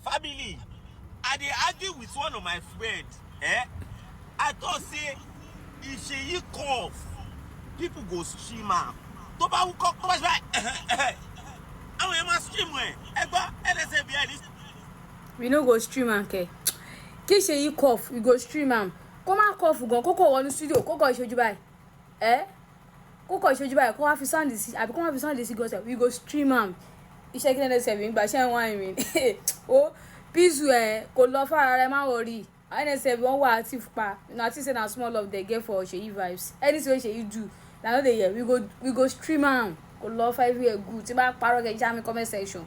family. I dey argue with one of my friends. I thought say if she cough, people go stream am. Tó bá wúkọ́ tó bá ṣe báyìí àwọn èèyàn máa stream ẹ̀ ẹgbọ́n NSNV ẹ̀. We no go stream am ke. Kí Seyi cough, we go stream am. Kó má cough gan, kó kọ̀ wọnú studio, kó kọ̀ ìṣojú báyìí. Kó kọ̀ ìṣojú báyìí, kó wá fi sound sí, àbí kó wá fi sound sí gospel. We go stream am. Iṣẹ́ kí NSNV ń gbà ṣẹ́ ń wá ìrìn. O Pizu kò lọ fara rẹ̀ má worry. NSNV wọ́n wà active pa. Na think say na small love they get for Seyi vibes. Anything wey Seyi do, na no dey hear. We go stream am. Kò lọ 5 year good. Tí bá parọ́ kẹ́ já mi comment section.